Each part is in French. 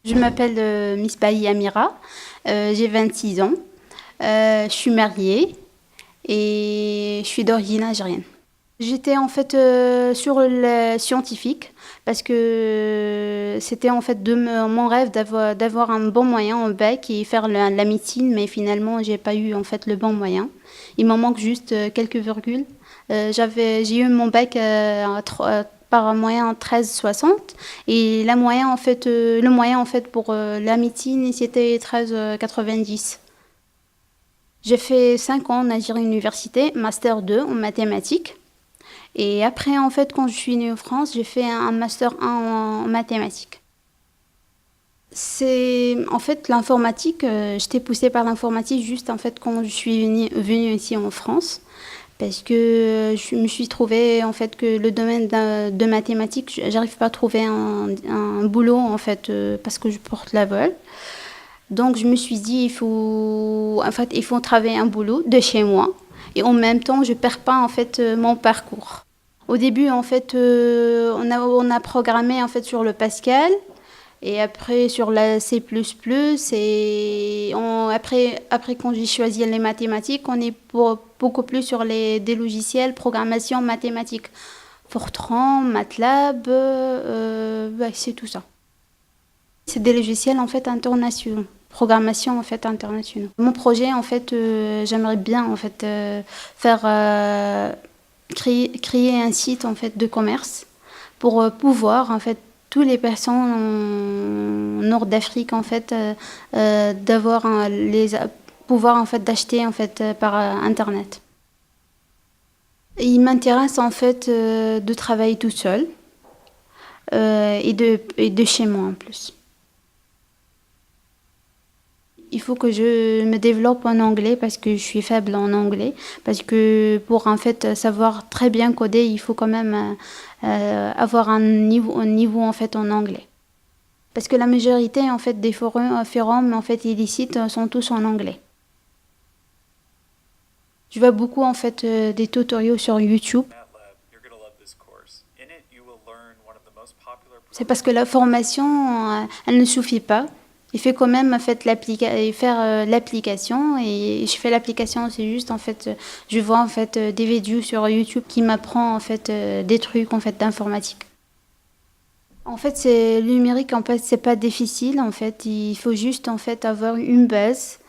Je m'appelle Miss Bahi Amira, j'ai 26 ans, je suis mariée et je suis d'origine algérienne. J'étais en fait sur le scientifique parce que c'était en fait mon rêve d'avoir un bon moyen en bac et faire la médecine, mais finalement j'ai pas eu en fait le bon moyen. Il m'en manque juste quelques virgules. J'ai eu mon bac par moyen 13,60 et le moyen en fait pour la médecine c'était 13,90. J'ai fait 5 ans en Algérie Université, master 2 en mathématiques. Et après, en fait, quand je suis venue en France, j'ai fait un master 1 en mathématiques. C'est en fait l'informatique, j'étais poussée par l'informatique juste en fait quand je suis venue ici en France parce que je me suis trouvée en fait que le domaine de mathématiques, j'arrive pas à trouver un boulot en fait parce que je porte la voile. Donc je me suis dit il faut travailler un boulot de chez moi et en même temps je perds pas en fait mon parcours. Au début en fait on a programmé en fait sur le Pascal et après sur la C++ et après quand j'ai choisi les mathématiques on est beaucoup plus sur des logiciels programmation mathématique. Fortran, MATLAB, c'est tout ça. C'est des logiciels en fait internationaux, programmation en fait internationaux. Mon projet en fait, j'aimerais bien en fait faire créer un site en fait de commerce pour pouvoir en fait tous les personnes en nord d'Afrique en fait d'avoir pouvoir en fait d'acheter en fait par internet. Il m'intéresse en fait de travailler tout seul et de chez moi en plus. Il faut que je me développe en anglais parce que je suis faible en anglais. Parce que pour en fait savoir très bien coder, il faut quand même avoir un niveau en fait en anglais. Parce que la majorité en fait des forums en fait et des sites sont tous en anglais. Je vois beaucoup en fait des tutoriels sur YouTube. C'est parce que la formation, elle ne suffit pas. Il fait quand même en fait faire l'application et je fais l'application. C'est juste en fait, je vois en fait des vidéos sur YouTube qui m'apprend en fait des trucs en fait d'informatique. En fait, c'est le numérique. En fait, c'est pas difficile. En fait, il faut juste en fait avoir une base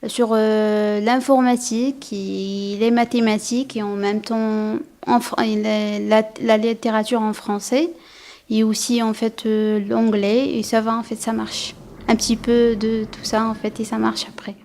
sur l'informatique et les mathématiques et en même temps la littérature en français et aussi en fait l'anglais et ça va en fait ça marche un petit peu de tout ça en fait et ça marche après.